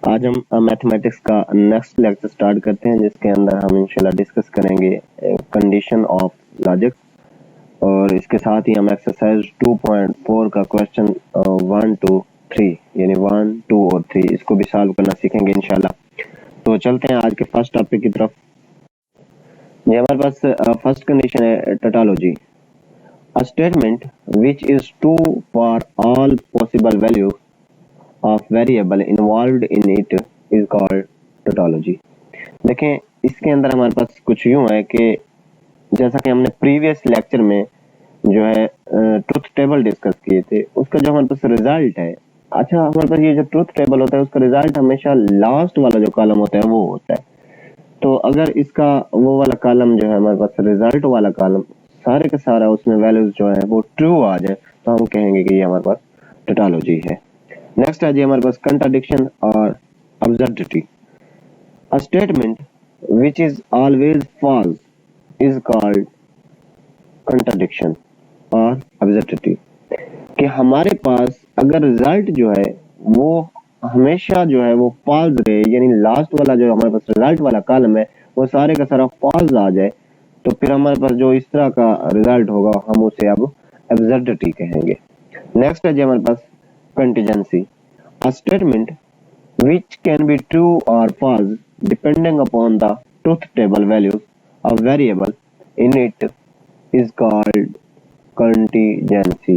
आज हम मैथमेटिक्स का नेक्स्ट लेक्चर स्टार्ट करते हैं, जिसके अंदर हम इंशाल्लाह डिस्कस करेंगे कंडीशन ऑफ लॉजिक, और इसके साथ ही हम एक्सरसाइज 2.4 का क्वेश्चन 1 to 3 यानी 1, 2 और 3 इसको भी सॉल्व करना सीखेंगे इंशाल्लाह। तो चलते हैं आज के फर्स्ट टॉपिक की तरफ। ये हमारे पास फर्स्ट कंडीशन है tautology. A statement which is true for all possible values of variable involved in it is called tautology। देखें, इसके अंदर हमारे पास कुछ यूं है कि जैसा कि हमने प्रीवियस लेक्चर में जो है ट्रुथ टेबल डिस्कस किए थे, उसका जो हमारे पास रिजल्ट है, अच्छा हमारे पास ये जो ट्रुथ टेबल होता है उसका रिजल्ट हमेशा लास्ट वाला जो कॉलम होता है वो होता है। तो अगर इसका वो वाला कॉलम जो है हमारे पास रिजल्ट वाला कॉलम सारे का सारा उसमें वैल्यूज जो है वो ट्रू आ जाए, तो हम कहेंगे कि ये हमारे पास टोटोलॉजी है। नेक्स्ट है जी हमारे पास कंट्राडिक्शन और absurdity। A statement which is always false is called contradiction और absurdity। कि हमारे पास अगर रिजल्ट जो है वो हमेशा जो है वो फॉल्स रहे, यानी लास्ट वाला जो हमारे पास रिजल्ट वाला कॉलम है वो सारे का सारा फॉल्स आ जाए, तो फिर हमारे पास जो इस तरह का रिजल्ट होगा हम उसे अब absurdity कहेंगे। नेक्स्ट है जी हमारे पास contingency. A statement which can be true or false depending upon the truth table values of variable in it is called contingency।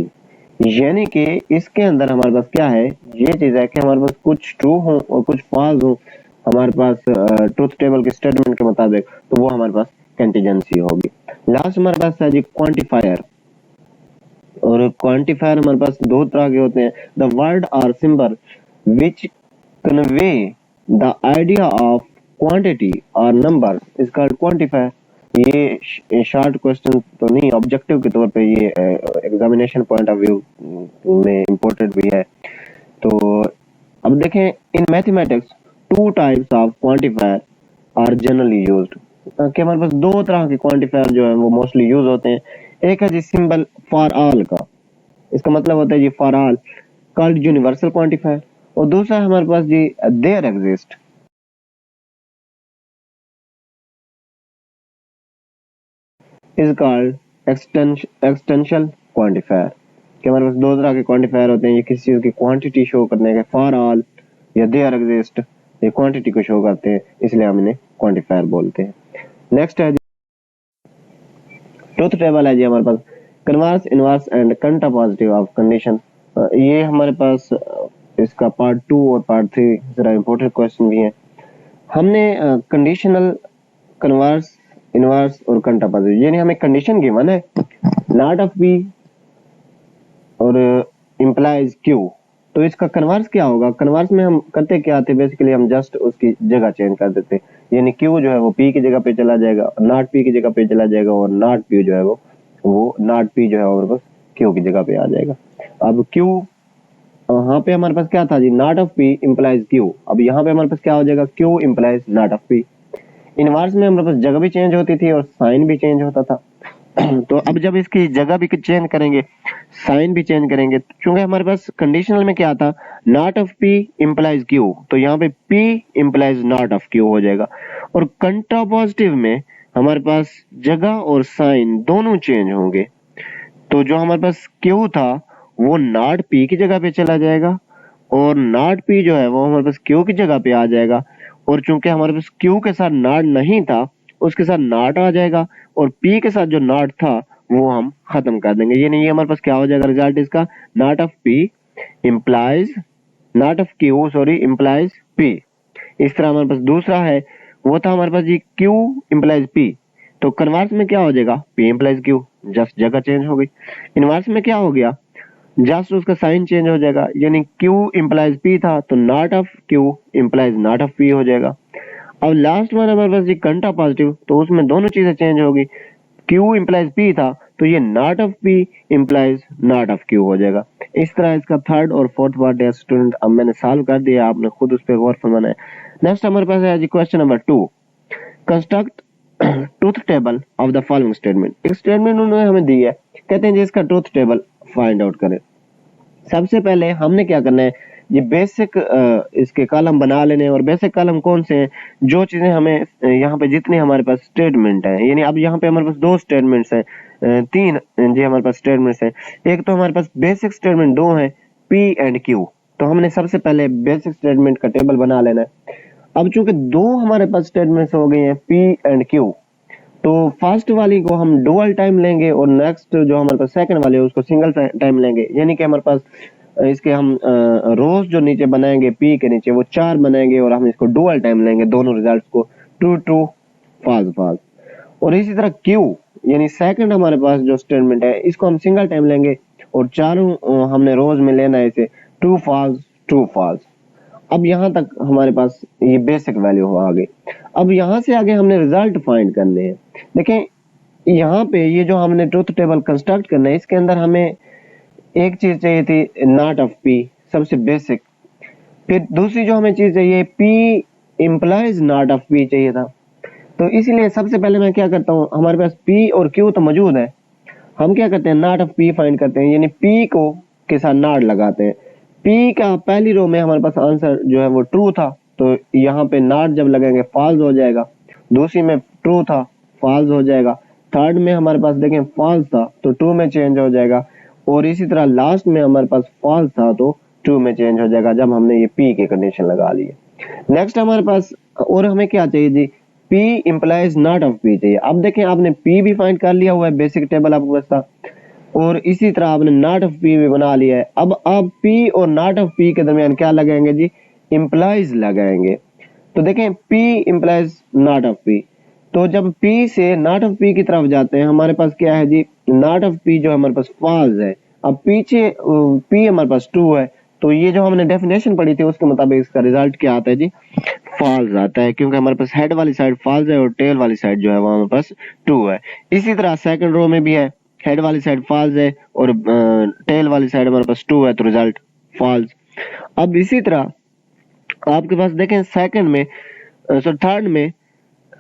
यानी कि इसके अंदर हमारे पास क्या है, ये चीज है कि हमारे पास कुछ ट्रू हो और कुछ फॉल्स हो हमारे पास ट्रुथ टेबल के स्टेटमेंट के मुताबिक, तो वो हमारे पास कंटीजेंसी होगी। लास्ट हमारे पास है जी क्वांटिफायर। और क्वांटिफायर हमारे पास दो तरह के होते हैं, द वर्ड और symbol which convey the idea of quantity or number is called quantifier। ये शॉर्ट क्वेश्चन तो नहीं, ऑब्जेक्टिव के तौर पे ये एग्जामिनेशन पॉइंट ऑफ व्यू में इम्पोर्टेंट भी है। तो अब देखें, in mathematics two types of quantifier are generally used. कि हमारे पास दो तरह के क्वांटिफायर जो है वो मोस्टली यूज होते हैं। एक है जी सिंबल फॉर ऑल का, इसका मतलब होता है जी for all, called universal quantifier. और दूसरा है हमारे पास जी there exist, is called extensional quantifier. कि हमारे पास दो तरह के क्वांटिफायर होते हैं, ये किसी चीज की क्वांटिटी शो करने के, फॉर ऑल या देयर एग्जिस्ट ये क्वांटिटी को शो करते हैं, इसलिए हम इन्हें क्वांटिफायर बोलते हैं। नेक्स्ट है ट्रुथ टेबल है जी हमारे पास converse, inverse and contrapositive of condition. ये हमारे पास इसका पार्ट 2 और पार्ट 3 जरा इंपॉर्टेंट क्वेश्चन भी है। हमने कंडीशनल, कन्वर्स, इनवर्स और कंट्रापोजिटिव, यानी हमें कंडीशन गिवन है नॉट ऑफ बी और इंप्लाइज क्यू, तो इसका कन्वर्स क्या होगा। कन्वर्स में हम करते क्या थे, बेसिकली हम जस्ट उसकी जगह चेंज कर देते, यानी क्यू जो है वो पी की जगह पे चला जाएगा, नॉट पी की जगह पे चला जाएगा, और नॉट पी जो है वो नॉट पी जो है और बस क्यू की जगह पे आ जाएगा। अब क्यू यहाँ पे हमारे पास क्या था जी, not of P implies Q. अब यहाँ पे हमारे पास क्या हो जाएगा, Q implies not of P. Inverse में हमारे पास जगह भी चेंज होती थी और साइन भी चेंज होता था। तो अब जब इसकी जगह भी चेंज करेंगे, साइन भी चेंज करेंगे, क्योंकि हमारे पास कंडीशनल में क्या था, not of P implies Q, तो यहाँ पे P implies not of Q हो जाएगा। और कंट्रापोजिटिव में हमारे पास जगह और साइन दोनों चेंज होंगे, तो जो हमारे पास क्यू था वो नॉट पी की जगह पे चला जाएगा, और नॉट पी जो है वो हमारे पास क्यू की जगह पे आ जाएगा। और चूंकि हमारे पास क्यू के साथ नॉट नहीं था, उसके साथ नॉट आ जाएगा, और पी के साथ जो नॉट था वो हम खत्म कर देंगे, यानी ये हमारे पास क्या हो जाएगा रिजल्ट इसका, not of P implies, not of Q sorry implies P. इस तरह हमारे पास दूसरा है, वो था हमारे पास जी क्यू इंप्लाइज पी, तो कन्वर्स में क्या हो जाएगा, पी इंप्लाइज क्यू, जस्ट जगह चेंज हो गई। इनवर्स में क्या हो गया, जस्ट उसका साइन चेंज हो जाएगा, यानी Q इंप्लाइज P था तो not of Q implies not of P हो जाएगा। अब लास्ट में हमारे पास ये कंट्रा पॉजिटिव, तो उसमें दोनों चीजें चेंज होगी, Q इंप्लाइज P था तो ये not of P implies not of Q हो जाएगा। इस तरह इसका थर्ड और फोर्थ पार्ट है स्टूडेंट, अब मैंने सॉल्व कर दिया, आपने खुद उस पर गौर फरमाना है। नेक्स्ट हमारे पास है जी question number 2, construct truth table of the following statement. एक स्टेटमेंट उन्होंने हमें दी है, कहते हैं जी इसका ट्रुथ टेबल फाइंड आउट करें। सबसे पहले हमने क्या करना है, ये बेसिक इसके कॉलम बना लेने हैं। और बेसिक कॉलम कौन से हैं, जो चीजें हमें यहाँ पे जितने हमारे पास स्टेटमेंट है, यानी अब यहाँ पे हमारे पास दो स्टेटमेंट्स हैं, तीन जी हमारे पास स्टेटमेंट्स हैं। एक तो हमारे पास बेसिक स्टेटमेंट दो है, पी एंड क्यू। तो हमने सबसे पहले बेसिक स्टेटमेंट का टेबल बना लेना है। अब चूंकि दो हमारे पास स्टेटमेंट्स हो गए हैं, पी एंड क्यू, तो फर्स्ट वाली को हम डुअल टाइम लेंगे और नेक्स्ट जो हमारे पास सेकंड वाले उसको सिंगल टाइम लेंगे। यानी कि हमारे पास इसके हम रोज जो नीचे बनाएंगे पी के नीचे वो 4 बनाएंगे और हम इसको डुअल टाइम लेंगे, दोनों रिजल्ट्स को, ट्रू ट्रू फॉल्स फॉल्स। और इसी तरह क्यू यानी सेकंड हमारे पास जो स्टेटमेंट है इसको हम सिंगल टाइम लेंगे और चारों हमने रोज में लेना है इसे, ट्रू फॉल्स। अब यहाँ तक हमारे पास ये बेसिक वैल्यू हो आ गई। अब यहाँ से आगे हमने रिजल्ट फाइंड करने हैं। देखें यहाँ पे ये जो हमने ट्रुथ टेबल कंस्ट्रक्ट करना है, इसके अंदर हमें एक चीज चाहिए थी, नॉट ऑफ पी, सबसे बेसिक। फिर दूसरी जो हमें चीज चाहिए, P implies not of P चाहिए था। तो इसीलिए सबसे पहले मैं क्या करता हूँ, हमारे पास पी और क्यू तो मौजूद है, हम क्या करते हैं, नॉट ऑफ पी फाइंड करते हैं, यानी पी को के साथ नॉट लगाते हैं। पी का पहली रो में हमारे पास आंसर जो है वो ट्रू था, तो यहाँ पे नॉट जब लगाएंगे फॉल्स हो जाएगा। दूसरी में ट्रू था, फॉल्स हो जाएगा। थर्ड में हमारे पास देखें फॉल्स था तो ट्रू में चेंज हो जाएगा। और इसी तरह लास्ट में हमारे पास फॉल्स था तो ट्रू में चेंज हो जाएगा जब हमने ये पी की कंडीशन लगा ली है। नेक्स्ट हमारे पास और हमें क्या चाहिए जी, P implies not of P चाहिए। अब देखें आपने P भी फाइंड कर लिया हुआ है, बेसिक टेबल आपके पास था, और इसी तरह आपने नॉट ऑफ P भी बना लिया है। अब आप P और नॉट ऑफ P के दरमियान क्या लगाएंगे जी, इंप्लाइज लगाएंगे। तो देखें P implies not of P, तो जब P से नॉट ऑफ P की तरफ जाते हैं हमारे पास क्या है जी, नॉट ऑफ P जो हमारे पास फॉल्स है। अब पीछे P हमारे पास ट्रू है, तो ये जो हमने डेफिनेशन पढ़ी थी उसके मुताबिक इसका रिजल्ट क्या आता है जी, फॉल्स आता है, क्योंकि हमारे पास हेड वाली साइड फॉल्स है और टेल वाली साइड जो है वो हमारे पास ट्रू है। इसी तरह सेकंड रो में भी है, हेड वाली साइड फॉल्स है और टेल वाली साइड हमारे पास ट्रू है, तो रिजल्ट फॉल्स। अब इसी तरह आपके पास देखें सेकंड में थर्ड में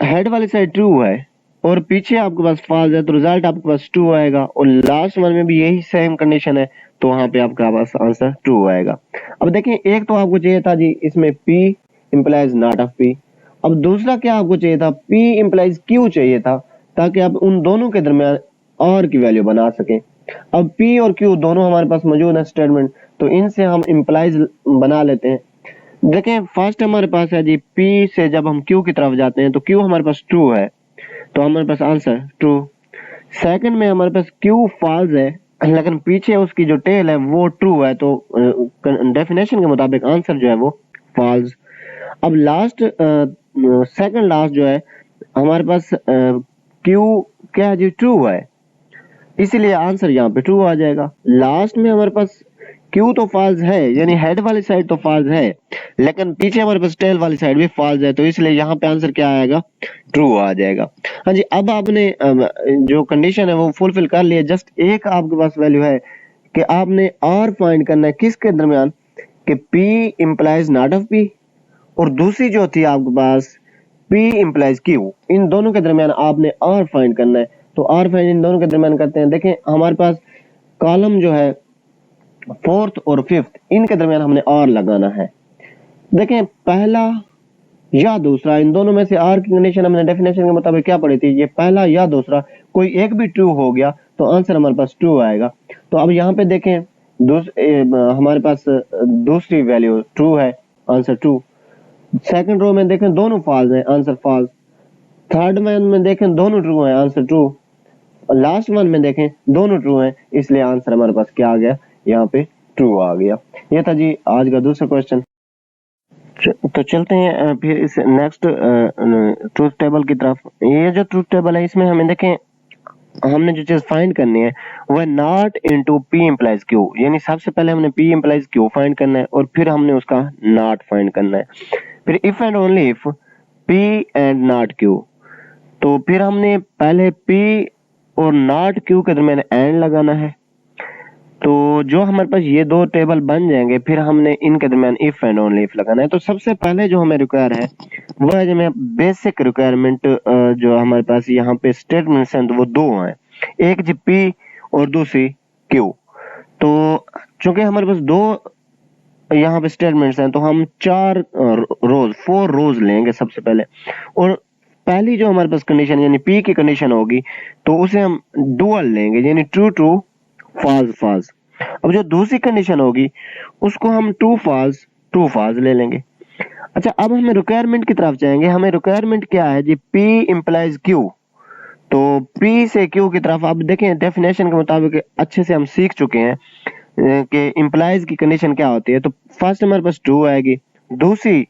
हेड वाली साइड ट्रू है और पीछे आपके पास फॉल्स है, तो रिजल्ट आपके पास ट्रू आएगा। और लास्ट वन में भी यही सेम कंडीशन है, तो वहां पे आपका पास आंसर ट्रू आएगा। अब देखें एक तो आपको चाहिए था जी इसमें P implies not of P, अब दूसरा क्या आपको चाहिए था, P इंप्लाइज Q चाहिए था, ताकि आप उन दोनों के दरमियान और की वैल्यू बना सकें। अब P और Q दोनों हमारे पास मौजूद है स्टेटमेंट, तो इनसे हम इंप्लाइज बना लेते हैं। देखें फर्स्ट हमारे पास है जी, P से जब हम Q की तरफ जाते हैं तो Q हमारे पास ट्रू है, तो हमारे पास आंसर ट्रू। सेकंड में हमारे पास Q फॉल्स है, लेकिन पीछे उसकी जो टेल है वो ट्रू है, तो डेफिनेशन के मुताबिक आंसर जो है वो फॉल्स। अब लास्ट सेकंड लास्ट जो है हमारे पास Q क्या है जी, ट्रू है, इसीलिए आंसर यहाँ पे ट्रू आ जाएगा। लास्ट में हमारे पास Q तो फॉल्स है, यानी हेड वाली साइड तो फॉल्स है, लेकिन पीछे हमारे पास टेल वाली साइड भी फॉल्स है, तो इसलिए यहाँ पे आंसर क्या आएगा, ट्रू आ जाएगा। हाँ जी, अब आपने जो कंडीशन है वो फुलफिल कर लिया। जस्ट एक आपके पास वैल्यू है कि आपने और फाइंड करना है किसके दरमियान, कि P implies not of P, और दूसरी जो थी आपके पास P इंप्लाइज Q, इन दोनों के दरमियान आपने और फाइंड करना है। तो और फाइंड इन दोनों के दरमियान करते हैं। देखें हमारे पास कॉलम जो है फोर्थ और फिफ्थ, इनके दरमियान हमने और लगाना है। देखें पहला या दूसरा, इन दोनों में से आर की कंडीशन हमने डेफिनेशन के मुताबिक क्या पढ़ी थी, ये पहला या दूसरा कोई एक भी ट्रू हो गया तो आंसर हमारे पास ट्रू आएगा। तो अब यहाँ पे देखें हमारे पास दूसरी वैल्यू ट्रू है, आंसर ट्रू। सेकंड रो में देखें दोनों फॉल्स है, आंसर फॉल्स। थर्ड वन में देखें दोनों ट्रू है, आंसर ट्रू। और लास्ट वन में देखें दोनों ट्रू है, इसलिए आंसर हमारे पास क्या आ गया, यहाँ पे ट्रू आ गया। ये था जी आज का दूसरा क्वेश्चन। तो चलते हैं फिर इस नेक्स्ट ट्रूथ टेबल की तरफ। ये जो ट्रूथ टेबल है इसमें हमें देखें हमने जो चीज फाइंड करनी है वो है not into P implies Q, यानी सबसे पहले हमने P इंप्लाइज Q फाइंड करना है और फिर हमने उसका नॉट फाइंड करना है। फिर if and only if P and not Q, तो फिर हमने पहले P और नॉट Q के दरमियान एंड लगाना है। तो जो हमारे पास ये दो टेबल बन जाएंगे फिर हमने इनके दरमियान इफ एंड ओनली इफ लगाना है। तो सबसे पहले जो हमें रिक्वायर है वो है जो बेसिक रिक्वायरमेंट, जो हमारे पास यहाँ पे स्टेटमेंट्स हैं तो वो दो हैं, एक जी P और दूसरी Q। तो चूंकि हमारे पास दो यहाँ पे स्टेटमेंट्स हैं, तो हम 4 रोज लेंगे सबसे पहले। और पहली जो हमारे पास कंडीशन यानी पी की कंडीशन होगी तो उसे हम डुअल लेंगे, यानी ट्रू ट्रू फॉल्स फॉल्स। अब जो दूसरी कंडीशन होगी उसको हम ट्रू फॉल्स ले लेंगे। अच्छा, अब हमें रिक्वायरमेंट की तरफ जाएंगे। हमें रिक्वायरमेंट क्या है जी, P इंप्लाइज Q। तो P से Q की तरफ अब देखें, डेफिनेशन के मुताबिक अच्छे से हम सीख चुके हैं कि इंप्लाइज की कंडीशन क्या होती है। तो फर्स्ट हमारे पास ट्रू आएगी, दूसरी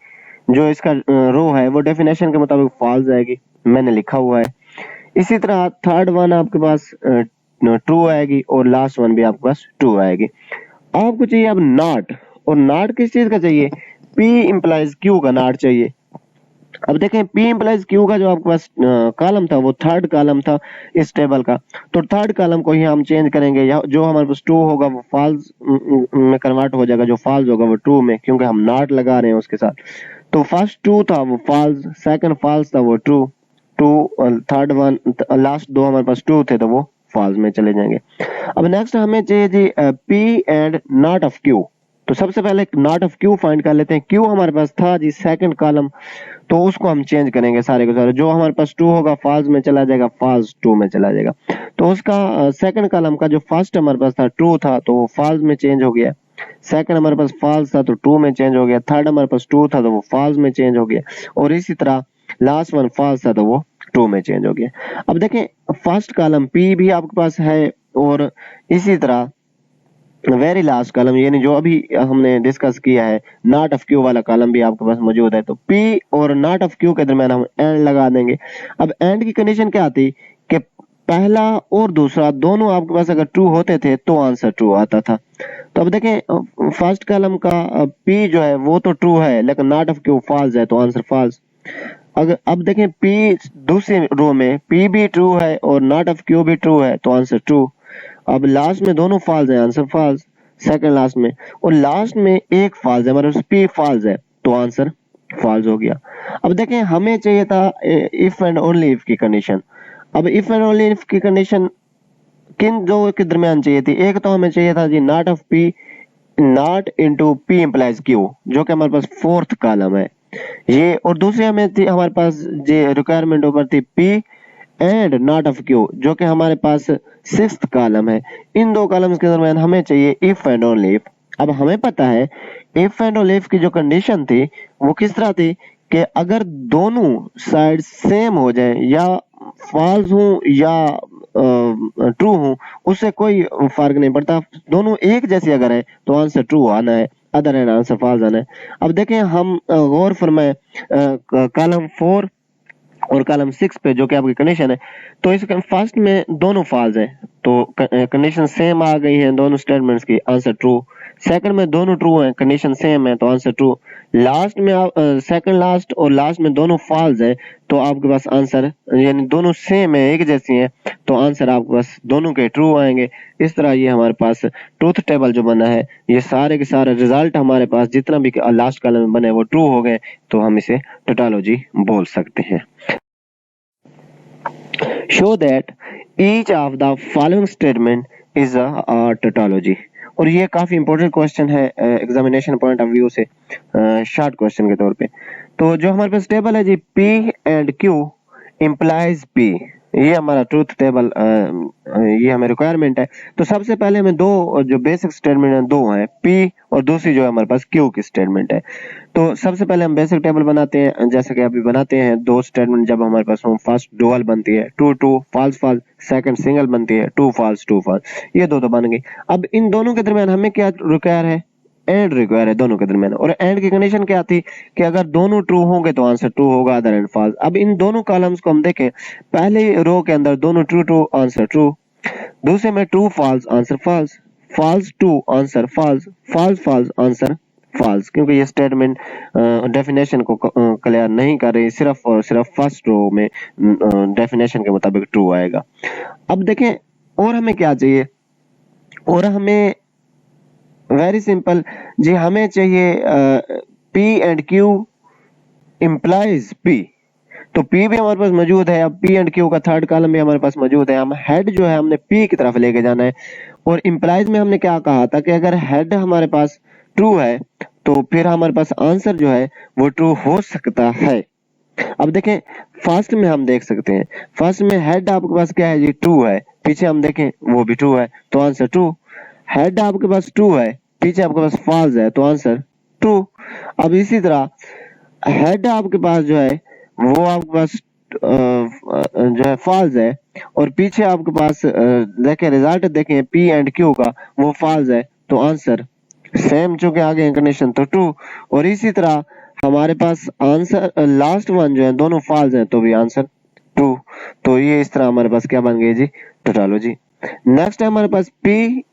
जो इसका रो है वो डेफिनेशन के मुताबिक फॉल्स आएगी, मैंने लिखा हुआ है। इसी तरह थर्ड वन आपके पास ट्रू आएगी और लास्ट वन भी आपके पास ट्रू आएगी। आपको चाहिए अब नॉट, और नॉट किस चीज का चाहिए, P इंप्लाइज Q का नॉट चाहिए। अब देखें P इंप्लाइज Q का जो आपके पास कॉलम था वो थर्ड कॉलम था इस टेबल का, तो थर्ड कॉलम को ही हम चेंज करेंगे, या जो हमारे पास ट्रू होगा वो फॉल्स में कन्वर्ट हो जाएगा, जो फॉल्स होगा वो ट्रू में, क्योंकि हम नॉट लगा रहे हैं उसके साथ। तो फर्स्ट ट्रू था वो फॉल्स, सेकंड फॉल्स था वो ट्रू, थर्ड वन लास्ट दो हमारे पास ट्रू थे तो वो फॉल्स में चले जाएंगे। अब नेक्स्ट हमें चाहिए जी P and not of Q। तो सबसे पहले नॉट ऑफ Q फाइंड कर लेते हैं। Q हमारे पास था जी सेकंड कॉलम, तो उसको हम चेंज करेंगे सारे के सारे, जो हमारे पास ट्रू होगा फॉल्स में चला जाएगा, फॉल्स ट्रू में चला जाएगा। तो उसका सेकंड कॉलम का जो फर्स्ट हमारे पास था ट्रू था तो वो फॉल्स में चेंज हो गया, सेकंड हमारे पास फॉल्स था तो ट्रू में चेंज हो गया, थर्ड हमारे पास ट्रू था तो वो फॉल्स में चेंज हो गया, और इसी तरह लास्ट वन फॉल्स था तो वो ट्रू में चेंज हो गया। अब देखें फर्स्ट कॉलम P भी आपके पास है, और इसी तरह वेरी लास्ट कॉलम यानी जो अभी हमने डिस्कस किया है नॉट ऑफ Q वाला कॉलम भी आपके पास मौजूद है। तो P और नॉट ऑफ Q के दरमियान हम एंड लगा देंगे। अब एंड की कंडीशन क्या आती कि पहला और दूसरा दोनों आपके पास अगर ट्रू होते थे तो आंसर ट्रू आता था। तो अब देखें फर्स्ट कॉलम का P जो है वो तो ट्रू है, लेकिन नॉट ऑफ Q फॉल्स है तो आंसर फॉल्स। अगर अब देखें P दूसरी रो में P भी ट्रू है और नॉट ऑफ Q भी ट्रू है तो आंसर ट्रू। अब लास्ट में दोनों फॉल्स है, आंसर फॉल्स सेकंड लास्ट में, और लास्ट में एक फॉल्स है, हमारे पास P फॉल्स है तो आंसर फॉल्स हो गया। अब देखें हमें चाहिए था इफ एंड ओनली इफ की कंडीशन। अब इफ एंड ओनली इफ की कंडीशन किन दो के दरमियान चाहिए थी, एक तो हमें चाहिए था जी not of P not into P implies Q, जो कि हमारे पास फोर्थ कॉलम है ये, और दूसरी हमें थी हमारे पास जो रिक्वायरमेंट ऊपर थी P and not of Q, जो कि हमारे पास सिक्स्थ कॉलम है। इन दो कॉलम्स के दरमियान हमें चाहिए इफ एंड ओनली इफ। अब हमें पता है इफ एंड ओनली इफ की जो कंडीशन थी वो किस तरह थी कि अगर दोनों साइड सेम हो जाए, या फॉल्स हो या ट्रू हो, उससे कोई फर्क नहीं पड़ता, दोनों एक जैसी अगर है तो आंसर ट्रू आना है, अदर एंड आंसर फॉल्स आना है। अब देखें हम गौर फरमाएं कॉलम 4 और कॉलम 6 पे जो कि आपकी कंडीशन है, तो इस फर्स्ट में दोनों फॉल्स है तो कंडीशन सेम आ गई है दोनों स्टेटमेंट्स की, आंसर ट्रू। सेकंड में दोनों ट्रू हैं, कंडीशन सेम है तो आंसर ट्रू। लास्ट में आप सेकंड लास्ट और लास्ट में दोनों फॉल्स है तो आपके पास आंसर यानी दोनों सेम है, एक जैसी हैं, तो आंसर आपके पास दोनों के ट्रू आएंगे। इस तरह ये हमारे पास ट्रूथ टेबल जो बना है, ये सारे के सारे रिजल्ट हमारे पास जितना भी लास्ट कॉलम में बने वो ट्रू हो गए, तो हम इसे टोटोलॉजी बोल सकते हैं। Show that each of the following statement is a tautology। और ये काफी इंपॉर्टेंट क्वेश्चन है एग्जामिनेशन पॉइंट ऑफ व्यू से, शॉर्ट क्वेश्चन के तौर पे। तो जो हमारे पास टेबल है जी P and Q implies P, ये हमारा ट्रूथ टेबल, ये हमें रिक्वायरमेंट है। तो सबसे पहले हमें दो जो बेसिक स्टेटमेंट है दो हैं, P और दूसरी जो है हमारे पास Q की स्टेटमेंट है। तो सबसे पहले हम बेसिक टेबल बनाते हैं, जैसे कि अभी बनाते हैं दो स्टेटमेंट जब हमारे पास हो, फर्स्ट डुअल बनती है true true false false, second single बनती है ट्रू फॉल्स, ये दो तो बन गई। अब इन दोनों के दरमियान हमें क्या रिक्वायर है, एंड रिक्वायर है दोनों के दरमियान, और एंड की कंडीशन क्या थी कि अगर दोनों ट्रू होंगे तो आंसर ट्रू होगा, अदर एंड फॉल्स। अब इन दोनों कॉलम्स को हम देखें, पहले रो के अंदर दोनों ट्रू ट्रू आंसर ट्रू, दूसरे में true false answer false, false true answer false, false false answer false, क्योंकि ये स्टेटमेंट डेफिनेशन को क्लियर नहीं कर रही, सिर्फ और सिर्फ फर्स्ट रो में डेफिनेशन के मुताबिक ट्रू आएगा। अब देखें और हमें क्या चाहिए, और हमें वेरी सिंपल जी, हमें चाहिए P and Q implies P। तो P भी हमारे पास मौजूद है, अब P एंड Q का थर्ड कॉलम भी हमारे पास मौजूद है। हम हेड जो है हमने P की तरफ लेके जाना है, और इंप्लाइज में हमने क्या कहा था कि अगर हेड हमारे पास ट्रू है तो फिर हमारे पास आंसर जो है वो ट्रू हो सकता है। अब देखें फर्स्ट में हम देख सकते हैं, फर्स्ट में हेड आपके पास क्या है जी, ट्रू है, पीछे हम देखें वो भी ट्रू है तो आंसर ट्रू। हेड आपके पास ट्रू है, पीछे आपके पास फॉल्स है तो आंसर ट्रू। अब इसी तरह हेड आपके पास जो है वो आपके पास जो है फॉल्स है, और पीछे आपके पास देखें रिजल्ट देखें पी एंड क्यू का, वो फॉल्स है तो आंसर सेम, चूंकि आगे कंडीशन तो ट्रू। और इसी तरह हमारे पास आंसर लास्ट वन जो है दोनों फॉल्स हैं तो भी आंसर ट्रू। तो ये इस तरह हमारे पास क्या बन गई जी, टोटोलॉजी। नेक्स्ट है हमारे पास P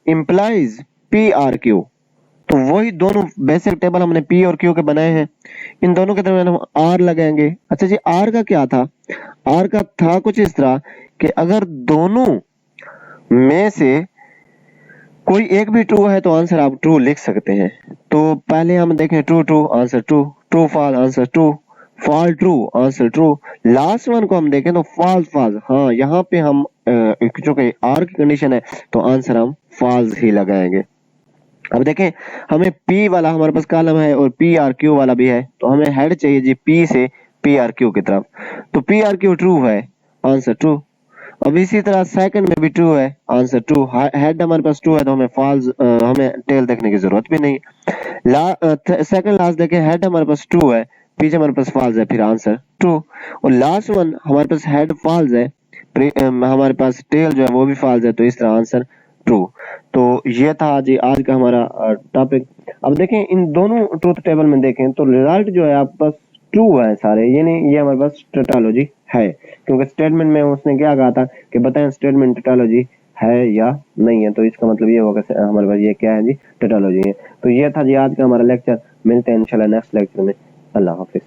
implies P R Q. तो वही दोनों बेसिक टेबल हमने पी और क्यू के बनाए हैं, इन दोनों के दरमियान हम आर लगाएंगे। अच्छा जी, आर का क्या था, आर का था कुछ इस तरह कि अगर दोनों में से कोई एक भी ट्रू है तो आंसर आप ट्रू लिख सकते हैं। तो पहले हम देखें true true answer true, true false answer true, false true answer true. Last one को हम देखें तो फॉल्स फॉल्स, हाँ यहाँ पे हम चूंकि आर की कंडीशन है तो आंसर हम फॉल्स ही लगाएंगे। अब देखें हमें P वाला हमारे पास कॉलम है और पी आर क्यू वाला भी है, तो हमें हेड चाहिए जी P से पी आर क्यू की तरफ, तो पी आर क्यू ट्रू है आंसर ट्रू। अब इसी तरह सेकंड में भी ट्रू है आंसर ट्रू, हेड हमारे पास ट्रू है तो हमें फॉल्स, हमें टेल देखने की जरूरत भी नहीं। सेकंड लास्ट देखें हेड हमारे पास ट्रू है, पीछे हमारे पास फॉल्स है, फिर आंसर ट्रू। और लास्ट वन हमारे पास हेड फॉल्स है, हमारे पास टेल जो है वो भी फॉल्स है, तो इस तरह आंसर ट्रू। तो ये था जी आज का हमारा टॉपिक। अब देखें इन दोनों ट्रूथ टेबल में देखें तो रिजल्ट जो है आपके पास ट्रू है सारे, यानी ये हमारे पास टोटोलॉजी है, क्योंकि स्टेटमेंट में उसने क्या कहा था कि बताएं स्टेटमेंट टोटोलॉजी है या नहीं है, तो इसका मतलब ये होगा हमारे पास ये क्या है जी, टोटोलॉजी है। तो ये था जी आज का हमारा लेक्चर, मिलते हैं इंशाल्लाह नेक्स्ट लेक्चर में। अल्लाह हाफिज।